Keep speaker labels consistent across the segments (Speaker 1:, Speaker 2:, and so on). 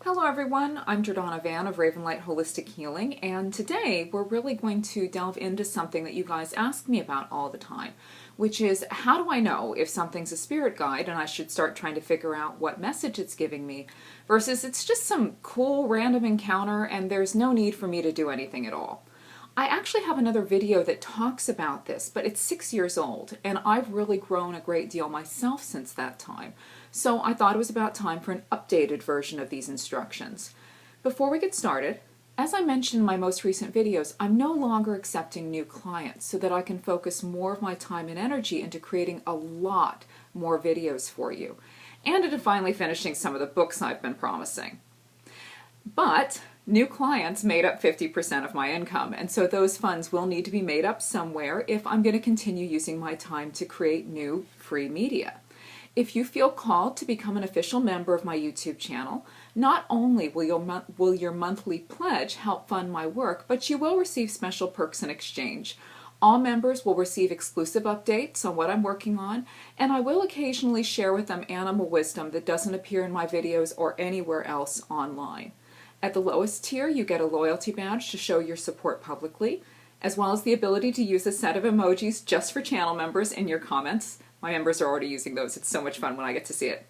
Speaker 1: Hello everyone, I'm Jordana Van of Ravenlight Holistic Healing, and today we're really going to delve into something that you guys ask me about all the time, which is how do I know if something's a spirit guide and I should start trying to figure out what message it's giving me versus it's just some cool random encounter and there's no need for me to do anything at all. I actually have another video that talks about this, but it's 6 years old, and I've really grown a great deal myself since that time. So I thought it was about time for an updated version of these instructions. Before we get started, as I mentioned in my most recent videos, I'm no longer accepting new clients so that I can focus more of my time and energy into creating a lot more videos for you, and into finally finishing some of the books I've been promising. But new clients made up 50% of my income, and so those funds will need to be made up somewhere if I'm going to continue using my time to create new free media. If you feel called to become an official member of my YouTube channel, not only will your monthly pledge help fund my work, but you will receive special perks in exchange. All members will receive exclusive updates on what I'm working on, and I will occasionally share with them animal wisdom that doesn't appear in my videos or anywhere else online. At the lowest tier, you get a loyalty badge to show your support publicly, as well as the ability to use a set of emojis just for channel members in your comments. My members are already using those. It's so much fun when I get to see it.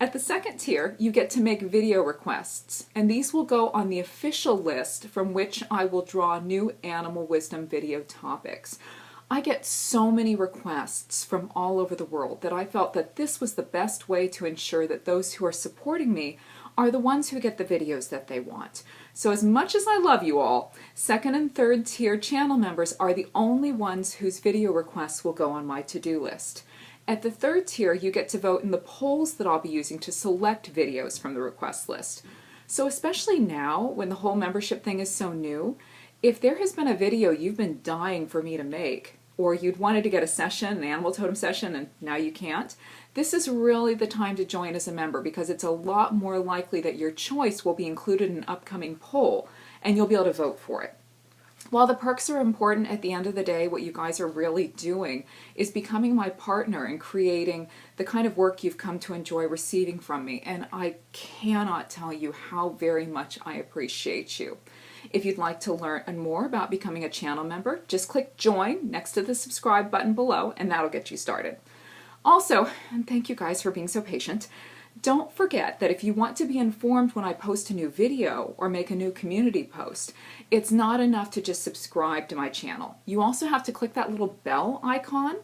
Speaker 1: At the second tier, you get to make video requests, and these will go on the official list from which I will draw new animal wisdom video topics. I get so many requests from all over the world that I felt that this was the best way to ensure that those who are supporting me are the ones who get the videos that they want. So as much as I love you all, second and third tier channel members are the only ones whose video requests will go on my to-do list. At the third tier, you get to vote in the polls that I'll be using to select videos from the request list. So especially now, when the whole membership thing is so new, if there has been a video you've been dying for me to make, or you'd wanted to get a session, an animal totem session, and now you can't, this is really the time to join as a member because it's a lot more likely that your choice will be included in an upcoming poll and you'll be able to vote for it. While the perks are important, at the end of the day, what you guys are really doing is becoming my partner in creating the kind of work you've come to enjoy receiving from me, and I cannot tell you how very much I appreciate you. If you'd like to learn more about becoming a channel member, just click join next to the subscribe button below and that'll get you started. Also, and thank you guys for being so patient, don't forget that if you want to be informed when I post a new video or make a new community post, it's not enough to just subscribe to my channel. You also have to click that little bell icon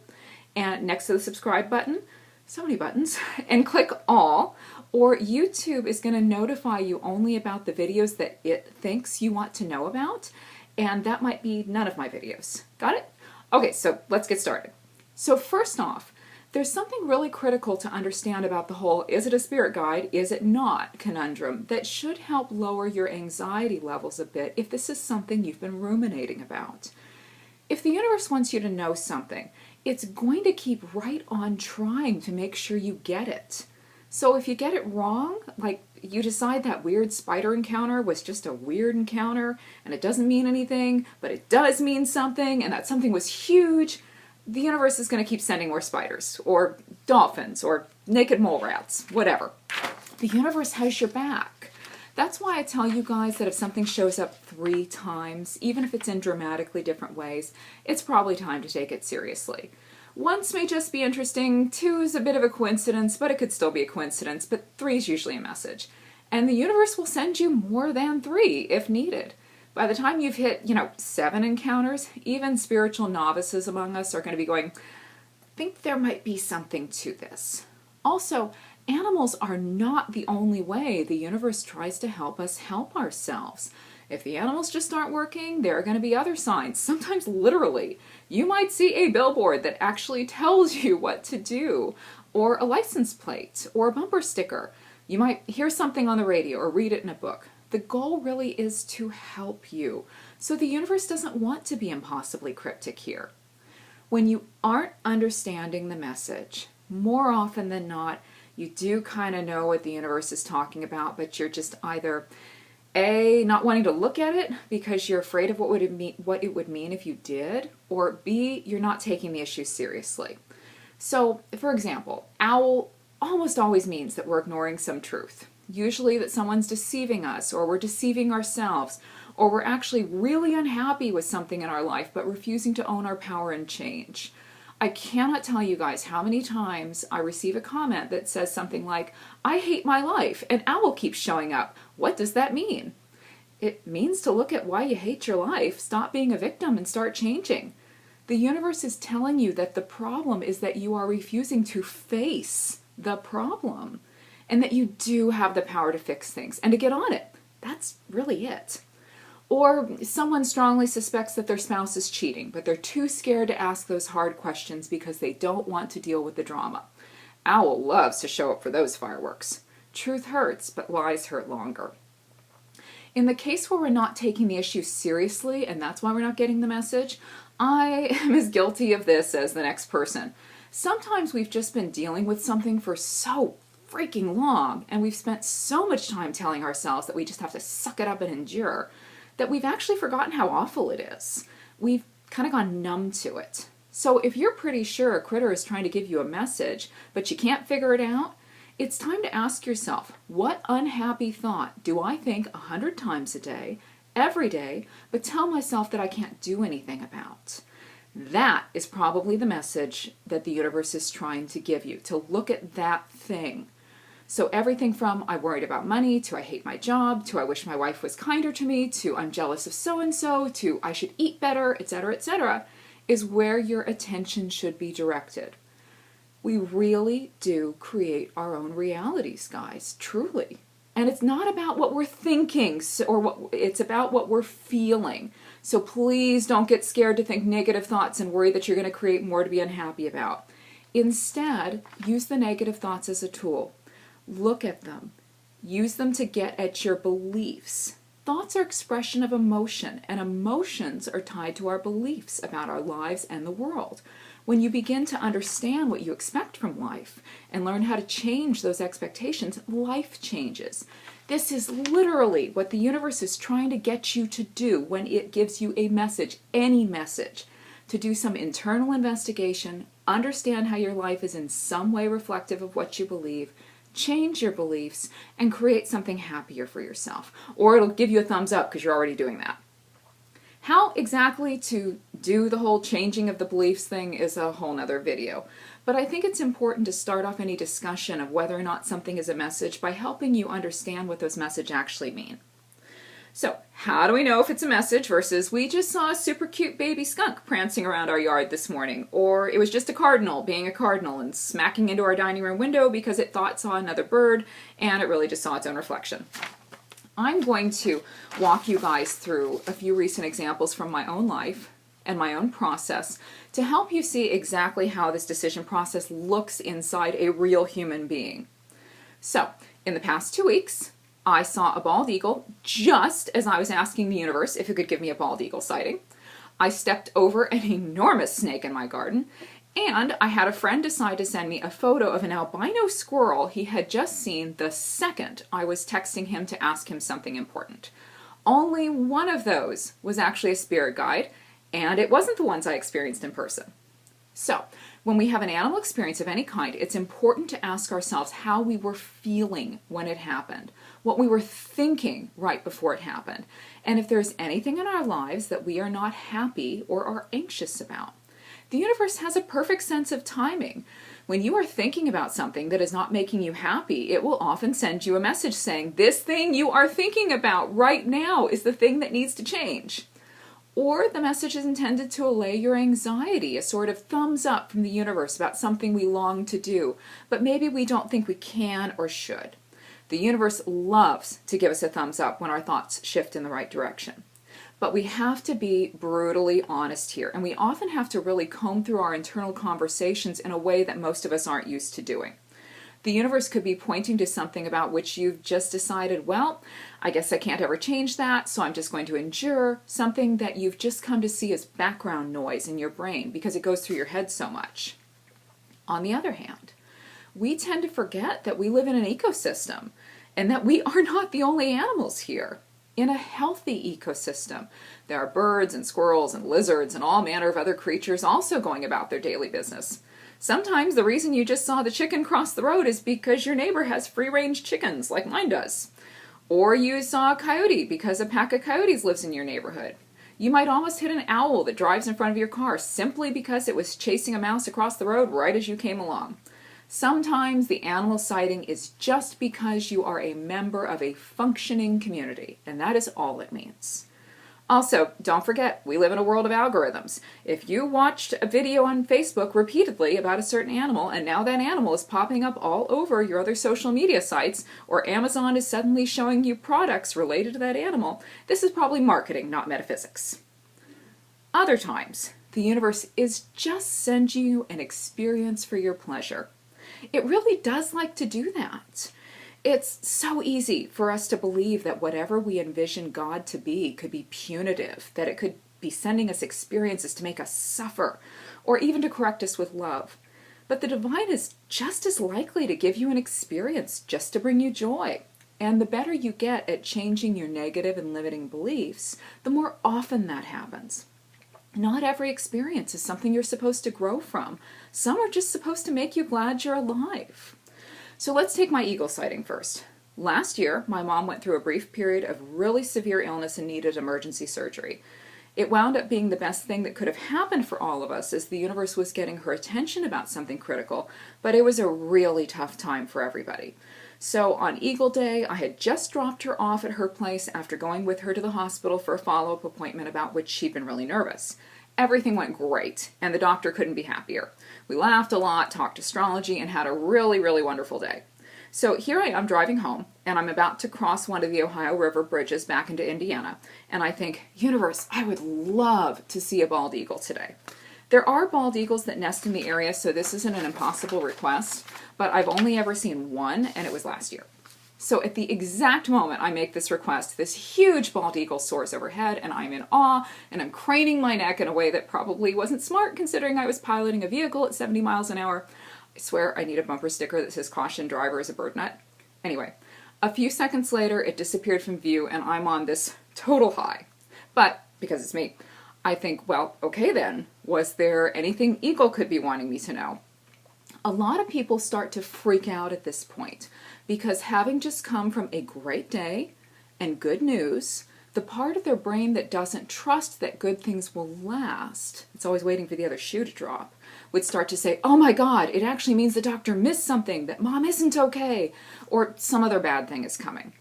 Speaker 1: and next to the subscribe button, so many buttons, and click all, or YouTube is going to notify you only about the videos that it thinks you want to know about, and that might be none of my videos. Got it? Okay, so let's get started. So first off, there's something really critical to understand about the whole is it a spirit guide, is it not conundrum that should help lower your anxiety levels a bit if this is something you've been ruminating about. If the universe wants you to know something, it's going to keep right on trying to make sure you get it. So if you get it wrong, like you decide that weird spider encounter was just a weird encounter and it doesn't mean anything, but it does mean something and that something was huge, the universe is going to keep sending more spiders or dolphins or naked mole rats, whatever. The universe has your back. That's why I tell you guys that if something shows up 3 times, even if it's in dramatically different ways, it's probably time to take it seriously. Once may just be interesting, 2 is a bit of a coincidence, but it could still be a coincidence, but 3 is usually a message. And the universe will send you more than 3 if needed. By the time you've hit, 7 encounters, even spiritual novices among us are going to be going, I think there might be something to this. Also, animals are not the only way the universe tries to help us help ourselves. If the animals just aren't working, there are going to be other signs, sometimes literally. You might see a billboard that actually tells you what to do, or a license plate, or a bumper sticker. You might hear something on the radio or read it in a book. The goal really is to help you. So the universe doesn't want to be impossibly cryptic here. When you aren't understanding the message, more often than not, you do kind of know what the universe is talking about, but you're just either A, not wanting to look at it because you're afraid of what it would mean if you did, or B, you're not taking the issue seriously. So, for example, owl almost always means that we're ignoring some truth. Usually that someone's deceiving us, or we're deceiving ourselves, or we're actually really unhappy with something in our life but refusing to own our power and change. I cannot tell you guys how many times I receive a comment that says something like, "I hate my life and owl keeps showing up. What does that mean?" It means to look at why you hate your life, stop being a victim, and start changing. The universe is telling you that the problem is that you are refusing to face the problem, and that you do have the power to fix things and to get on it. That's really it. Or someone strongly suspects that their spouse is cheating, but they're too scared to ask those hard questions because they don't want to deal with the drama. Owl loves to show up for those fireworks. Truth hurts, but lies hurt longer. In the case where we're not taking the issue seriously, and that's why we're not getting the message, I am as guilty of this as the next person. Sometimes we've just been dealing with something for so freaking long, and we've spent so much time telling ourselves that we just have to suck it up and endure, that we've actually forgotten how awful it is. We've kind of gone numb to it. So if you're pretty sure a critter is trying to give you a message, but you can't figure it out, it's time to ask yourself, what unhappy thought do I think 100 times a day, every day, but tell myself that I can't do anything about? That is probably the message that the universe is trying to give you, to look at that thing. So everything from I'm worried about money, to I hate my job, to I wish my wife was kinder to me, to I'm jealous of so-and-so, to I should eat better, etc., is where your attention should be directed. We really do create our own realities, guys, truly. And it's not about what we're thinking, it's about what we're feeling. So please don't get scared to think negative thoughts and worry that you're going to create more to be unhappy about. Instead, use the negative thoughts as a tool. Look at them. Use them to get at your beliefs. Thoughts are expression of emotion, and emotions are tied to our beliefs about our lives and the world. When you begin to understand what you expect from life and learn how to change those expectations, life changes. This is literally what the universe is trying to get you to do when it gives you a message, any message, to do some internal investigation, understand how your life is in some way reflective of what you believe, change your beliefs, and create something happier for yourself. Or it'll give you a thumbs up because you're already doing that. How exactly to do the whole changing of the beliefs thing is a whole nother video. But I think it's important to start off any discussion of whether or not something is a message by helping you understand what those messages actually mean. So, how do we know if it's a message versus we just saw a super cute baby skunk prancing around our yard this morning, or it was just a cardinal being a cardinal and smacking into our dining room window because it thought it saw another bird and it really just saw its own reflection? I'm going to walk you guys through a few recent examples from my own life and my own process to help you see exactly how this decision process looks inside a real human being. So, in the past 2 weeks, I saw a bald eagle just as I was asking the universe if it could give me a bald eagle sighting. I stepped over an enormous snake in my garden, and I had a friend decide to send me a photo of an albino squirrel he had just seen the second I was texting him to ask him something important. Only one of those was actually a spirit guide, and it wasn't the ones I experienced in person. So, when we have an animal experience of any kind, it's important to ask ourselves how we were feeling when it happened, what we were thinking right before it happened, and if there's anything in our lives that we are not happy or are anxious about. The universe has a perfect sense of timing. When you are thinking about something that is not making you happy, it will often send you a message saying, this thing you are thinking about right now is the thing that needs to change. Or the message is intended to allay your anxiety, a sort of thumbs up from the universe about something we long to do, but maybe we don't think we can or should. The universe loves to give us a thumbs up when our thoughts shift in the right direction. But we have to be brutally honest here, and we often have to really comb through our internal conversations in a way that most of us aren't used to doing. The universe could be pointing to something about which you've just decided, well, I guess I can't ever change that, so I'm just going to endure something that you've just come to see as background noise in your brain because it goes through your head so much. On the other hand, we tend to forget that we live in an ecosystem and that we are not the only animals here. In a healthy ecosystem, there are birds and squirrels and lizards and all manner of other creatures also going about their daily business. Sometimes the reason you just saw the chicken cross the road is because your neighbor has free-range chickens like mine does. Or you saw a coyote because a pack of coyotes lives in your neighborhood. You might almost hit an owl that drives in front of your car simply because it was chasing a mouse across the road right as you came along. Sometimes the animal sighting is just because you are a member of a functioning community, and that is all it means. Also, don't forget, we live in a world of algorithms. If you watched a video on Facebook repeatedly about a certain animal, and now that animal is popping up all over your other social media sites, or Amazon is suddenly showing you products related to that animal, this is probably marketing, not metaphysics. Other times, the universe is just sending you an experience for your pleasure. It really does like to do that. It's so easy for us to believe that whatever we envision God to be could be punitive, that it could be sending us experiences to make us suffer, or even to correct us with love. But the divine is just as likely to give you an experience just to bring you joy. And the better you get at changing your negative and limiting beliefs, the more often that happens. Not every experience is something you're supposed to grow from. Some are just supposed to make you glad you're alive. So let's take my eagle sighting first. Last year, my mom went through a brief period of really severe illness and needed emergency surgery. It wound up being the best thing that could have happened for all of us as the universe was getting her attention about something critical, but it was a really tough time for everybody. So on Eagle Day, I had just dropped her off at her place after going with her to the hospital for a follow-up appointment about which she'd been really nervous. Everything went great, and the doctor couldn't be happier. We laughed a lot, talked astrology, and had a really, really wonderful day. So here I am driving home, and I'm about to cross one of the Ohio River bridges back into Indiana, and I think, universe, I would love to see a bald eagle today. There are bald eagles that nest in the area, so this isn't an impossible request, but I've only ever seen one, and it was last year. So at the exact moment I make this request, this huge bald eagle soars overhead, and I'm in awe, and I'm craning my neck in a way that probably wasn't smart considering I was piloting a vehicle at 70 miles an hour. I swear I need a bumper sticker that says "Caution, driver is a bird nut." Anyway, a few seconds later it disappeared from view, and I'm on this total high. But, because it's me, I think, well, okay then, was there anything eagle could be wanting me to know? A lot of people start to freak out at this point because having just come from a great day and good news, the part of their brain that doesn't trust that good things will last, it's always waiting for the other shoe to drop, would start to say, oh my God, it actually means the doctor missed something, that mom isn't okay, or some other bad thing is coming.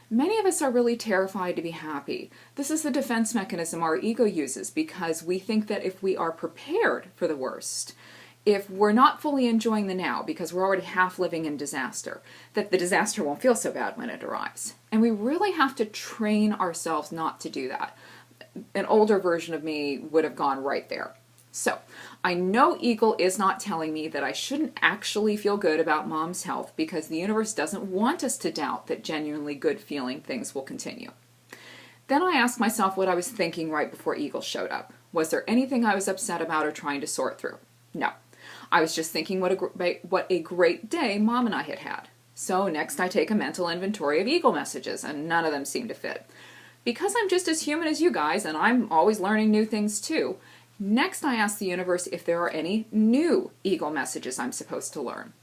Speaker 1: Many of us are really terrified to be happy. This is the defense mechanism our ego uses because we think that if we are prepared for the worst, if we're not fully enjoying the now because we're already half living in disaster, that the disaster won't feel so bad when it arrives. And we really have to train ourselves not to do that. An older version of me would have gone right there. So, I know Eagle is not telling me that I shouldn't actually feel good about mom's health because the universe doesn't want us to doubt that genuinely good feeling things will continue. Then I asked myself what I was thinking right before Eagle showed up. Was there anything I was upset about or trying to sort through? No. I was just thinking what a great day Mom and I had had. So next I take a mental inventory of Eagle messages, and none of them seem to fit. Because I'm just as human as you guys, and I'm always learning new things too, next I ask the universe if there are any new Eagle messages I'm supposed to learn.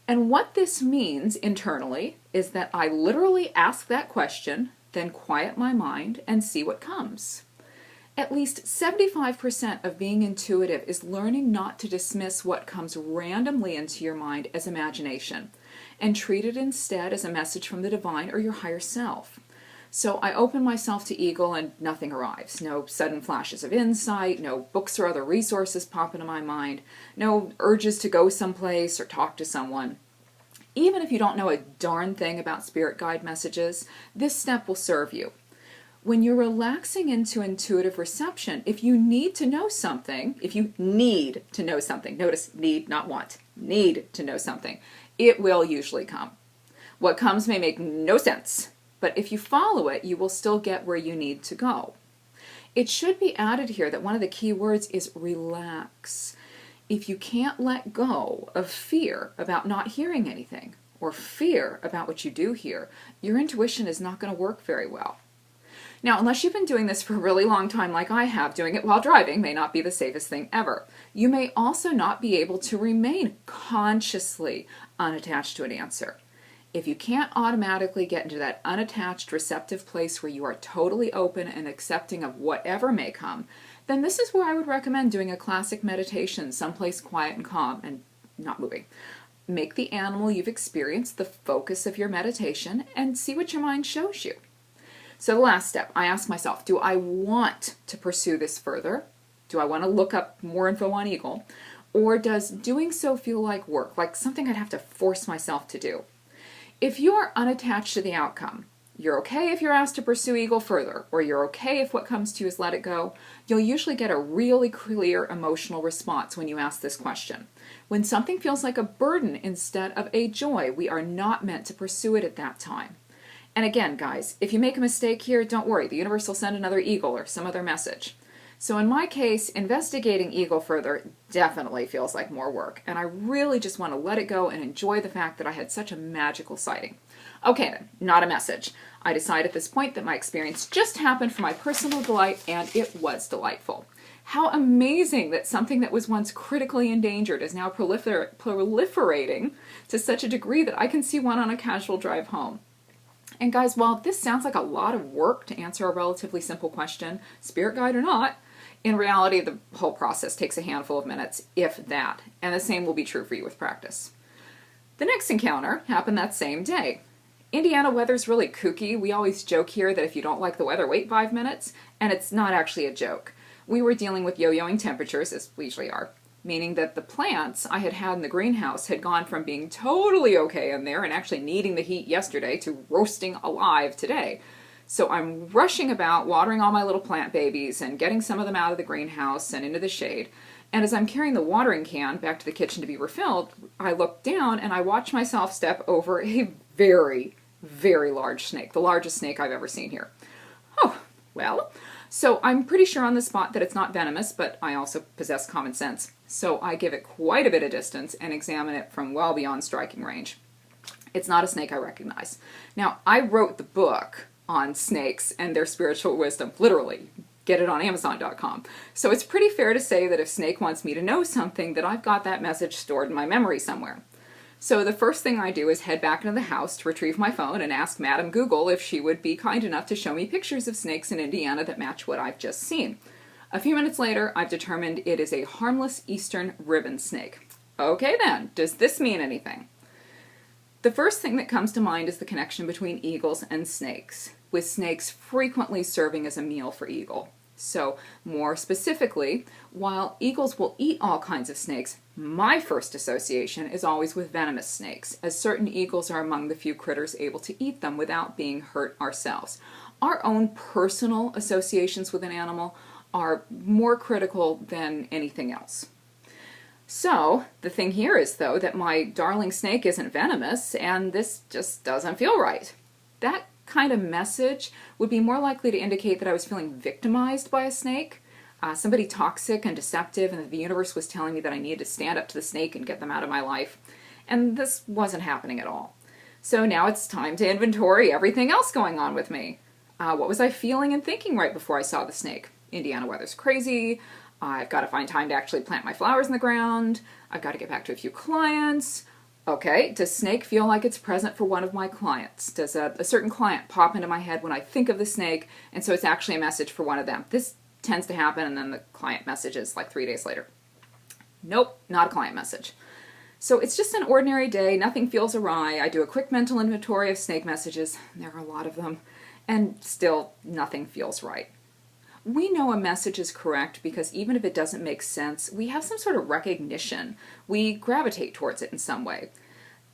Speaker 1: And what this means internally is that I literally ask that question, then quiet my mind and see what comes. At least 75% of being intuitive is learning not to dismiss what comes randomly into your mind as imagination and treat it instead as a message from the divine or your higher self. So I open myself to Eagle and nothing arrives. No sudden flashes of insight, no books or other resources pop into my mind, no urges to go someplace or talk to someone. Even if you don't know a darn thing about spirit guide messages, this step will serve you. When you're relaxing into intuitive reception, if you need to know something, notice need, not want, need to know something, it will usually come. What comes may make no sense, but if you follow it, you will still get where you need to go. It should be added here that one of the key words is relax. If you can't let go of fear about not hearing anything, or fear about what you do hear, your intuition is not going to work very well. Now, unless you've been doing this for a really long time like I have, doing it while driving may not be the safest thing ever. You may also not be able to remain consciously unattached to an answer. If you can't automatically get into that unattached, receptive place where you are totally open and accepting of whatever may come, then this is where I would recommend doing a classic meditation, someplace quiet and calm and not moving. Make the animal you've experienced the focus of your meditation and see what your mind shows you. So the last step, I ask myself, do I want to pursue this further? Do I want to look up more info on Eagle? Or does doing so feel like work, like something I'd have to force myself to do? If you are unattached to the outcome, you're okay if you're asked to pursue Eagle further, or you're okay if what comes to you is let it go, you'll usually get a really clear emotional response when you ask this question. When something feels like a burden instead of a joy, we are not meant to pursue it at that time. And again, guys, if you make a mistake here, don't worry. The universe will send another Eagle or some other message. So in my case, investigating Eagle further definitely feels like more work, and I really just want to let it go and enjoy the fact that I had such a magical sighting. Okay then, not a message. I decide at this point that my experience just happened for my personal delight, and it was delightful. How amazing that something that was once critically endangered is now proliferating to such a degree that I can see one on a casual drive home. And guys, while this sounds like a lot of work to answer a relatively simple question, spirit guide or not, in reality, the whole process takes a handful of minutes, if that, and the same will be true for you with practice. The next encounter happened that same day. Indiana weather's really kooky. We always joke here that if you don't like the weather, wait 5 minutes, and it's not actually a joke. We were dealing with yo-yoing temperatures, as we usually are, meaning that the plants I had had in the greenhouse had gone from being totally okay in there and actually needing the heat yesterday to roasting alive today. So I'm rushing about, watering all my little plant babies and getting some of them out of the greenhouse and into the shade. And as I'm carrying the watering can back to the kitchen to be refilled, I look down and I watch myself step over a very, very large snake, the largest snake I've ever seen here. Oh, well, so I'm pretty sure on the spot that it's not venomous, but I also possess common sense. So I give it quite a bit of distance and examine it from well beyond striking range. It's not a snake I recognize. Now, I wrote the book on snakes and their spiritual wisdom, literally. Get it on Amazon.com. So it's pretty fair to say that if Snake wants me to know something, that I've got that message stored in my memory somewhere. So the first thing I do is head back into the house to retrieve my phone and ask Madam Google if she would be kind enough to show me pictures of snakes in Indiana that match what I've just seen. A few minutes later, I've determined it is a harmless eastern ribbon snake. Okay then, does this mean anything? The first thing that comes to mind is the connection between eagles and snakes, with snakes frequently serving as a meal for eagle. So, more specifically, while eagles will eat all kinds of snakes, my first association is always with venomous snakes, as certain eagles are among the few critters able to eat them without being hurt ourselves. Our own personal associations with an animal are more critical than anything else. So, the thing here is, though, that my darling snake isn't venomous, and this just doesn't feel right. That kind of message would be more likely to indicate that I was feeling victimized by a snake, somebody toxic and deceptive, and that the universe was telling me that I needed to stand up to the snake and get them out of my life. And this wasn't happening at all. So now it's time to inventory everything else going on with me. What was I feeling and thinking right before I saw the snake? Indiana weather's crazy. I've got to find time to actually plant my flowers in the ground. I've got to get back to a few clients. Okay, does snake feel like it's present for one of my clients? Does a certain client pop into my head when I think of the snake, and so it's actually a message for one of them? This tends to happen, and then the client messages like 3 days later. Nope, not a client message. So it's just an ordinary day, nothing feels awry. I do a quick mental inventory of snake messages, there are a lot of them, and still nothing feels right. We know a message is correct because even if it doesn't make sense, we have some sort of recognition. We gravitate towards it in some way.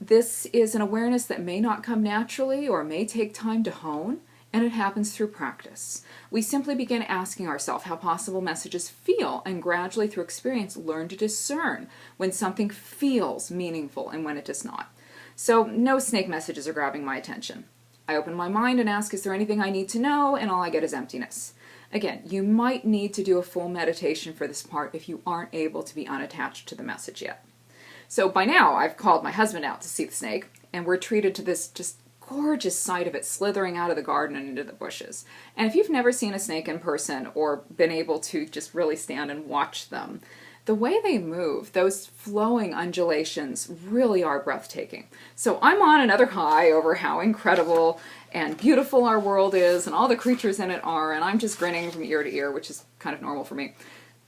Speaker 1: This is an awareness that may not come naturally or may take time to hone, and it happens through practice. We simply begin asking ourselves how possible messages feel, and gradually through experience learn to discern when something feels meaningful and when it does not. So no snake messages are grabbing my attention. I open my mind and ask, is there anything I need to know? And all I get is emptiness. Again, you might need to do a full meditation for this part if you aren't able to be unattached to the message yet. So by now, I've called my husband out to see the snake, and we're treated to this just gorgeous sight of it slithering out of the garden and into the bushes. And if you've never seen a snake in person or been able to just really stand and watch them, the way they move, those flowing undulations, really are breathtaking. So I'm on another high over how incredible and beautiful our world is and all the creatures in it are, and I'm just grinning from ear to ear, which is kind of normal for me.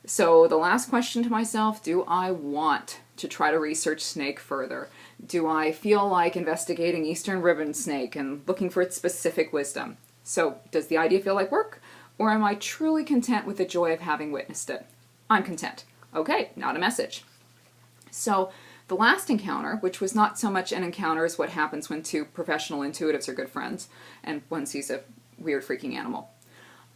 Speaker 1: So the last question to myself, do I want to try to research snake further? Do I feel like investigating eastern ribbon snake and looking for its specific wisdom? So does the idea feel like work, or am I truly content with the joy of having witnessed it? I'm content. Okay, not a message. So the last encounter, which was not so much an encounter as what happens when two professional intuitives are good friends and one sees a weird freaking animal.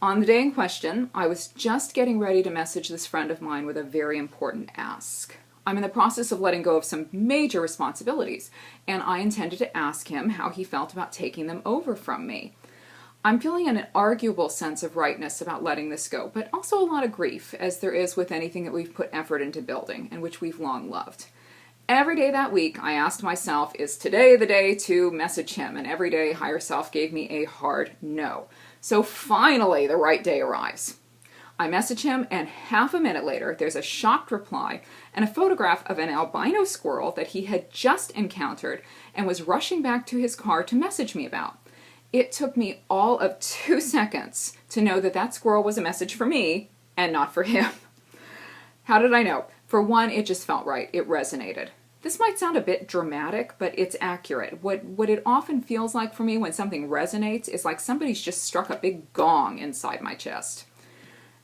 Speaker 1: On the day in question, I was just getting ready to message this friend of mine with a very important ask. I'm in the process of letting go of some major responsibilities, and I intended to ask him how he felt about taking them over from me. I'm feeling an arguable sense of rightness about letting this go, but also a lot of grief, as there is with anything that we've put effort into building and which we've long loved. Every day that week, I asked myself, is today the day to message him? And every day, higher self gave me a hard no. So finally, the right day arrives. I message him, and half a minute later, there's a shocked reply and a photograph of an albino squirrel that he had just encountered and was rushing back to his car to message me about. It took me all of 2 seconds to know that that squirrel was a message for me and not for him. How did I know? For one, it just felt right. It resonated. This might sound a bit dramatic, but it's accurate. What it often feels like for me when something resonates is like somebody's just struck a big gong inside my chest.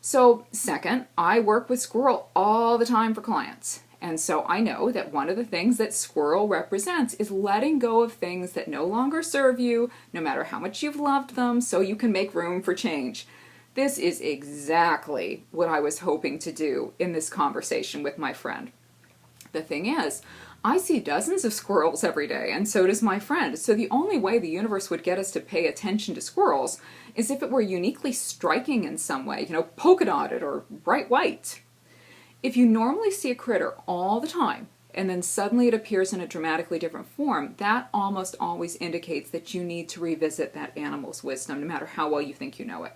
Speaker 1: So, second, I work with squirrel all the time for clients. And so I know that one of the things that squirrel represents is letting go of things that no longer serve you, no matter how much you've loved them, so you can make room for change. This is exactly what I was hoping to do in this conversation with my friend. The thing is, I see dozens of squirrels every day, and so does my friend. So the only way the universe would get us to pay attention to squirrels is if it were uniquely striking in some way, polka dotted or bright white. If you normally see a critter all the time, and then suddenly it appears in a dramatically different form, that almost always indicates that you need to revisit that animal's wisdom, no matter how well you think you know it.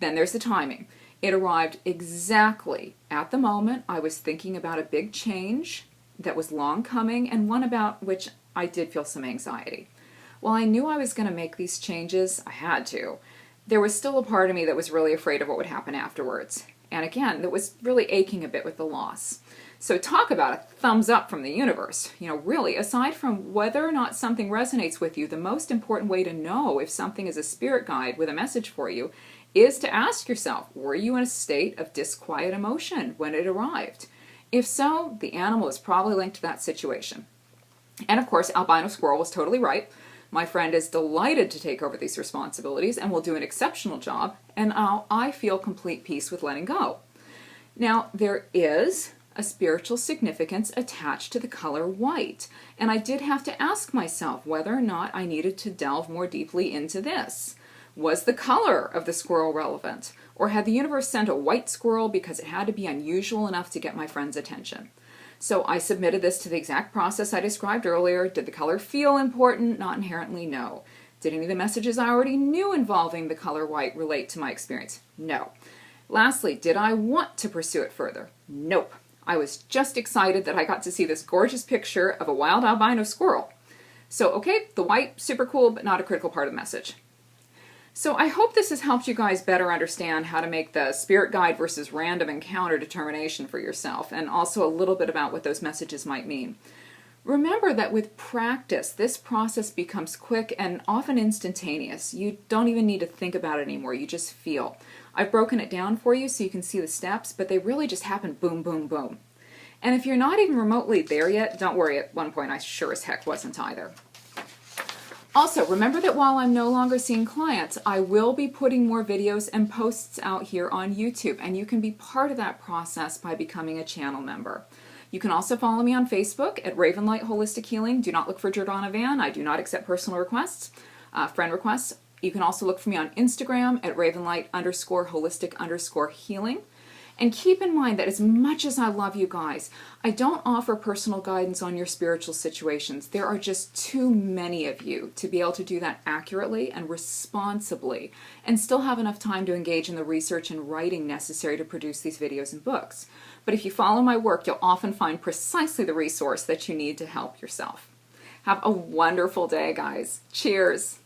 Speaker 1: Then there's the timing. It arrived exactly at the moment I was thinking about a big change that was long coming, and one about which I did feel some anxiety. While I knew I was going to make these changes, I had to. There was still a part of me that was really afraid of what would happen afterwards. And again, that was really aching a bit with the loss. So talk about a thumbs up from the universe. Really, aside from whether or not something resonates with you, the most important way to know if something is a spirit guide with a message for you is to ask yourself, were you in a state of disquiet emotion when it arrived? If so, the animal is probably linked to that situation. And of course, albino squirrel was totally right. My friend is delighted to take over these responsibilities and will do an exceptional job, and I feel complete peace with letting go. Now, there is a spiritual significance attached to the color white, and I did have to ask myself whether or not I needed to delve more deeply into this. Was the color of the squirrel relevant? Or had the universe sent a white squirrel because it had to be unusual enough to get my friend's attention? So I submitted this to the exact process I described earlier. Did the color feel important? Not inherently, no. Did any of the messages I already knew involving the color white relate to my experience? No. Lastly, did I want to pursue it further? Nope. I was just excited that I got to see this gorgeous picture of a wild albino squirrel. So, okay, the white, super cool, but not a critical part of the message. So I hope this has helped you guys better understand how to make the spirit guide versus random encounter determination for yourself, and also a little bit about what those messages might mean. Remember that with practice, this process becomes quick and often instantaneous. You don't even need to think about it anymore, you just feel. I've broken it down for you so you can see the steps, but they really just happen boom, boom, boom. And if you're not even remotely there yet, don't worry, at one point I sure as heck wasn't either. Also, remember that while I'm no longer seeing clients, I will be putting more videos and posts out here on YouTube, and you can be part of that process by becoming a channel member. You can also follow me on Facebook at Ravenlight Holistic Healing. Do not look for Jordana Van. I do not accept personal requests, friend requests. You can also look for me on Instagram at Ravenlight_holistic_healing. And keep in mind that as much as I love you guys, I don't offer personal guidance on your spiritual situations. There are just too many of you to be able to do that accurately and responsibly and still have enough time to engage in the research and writing necessary to produce these videos and books. But if you follow my work, you'll often find precisely the resource that you need to help yourself. Have a wonderful day, guys. Cheers.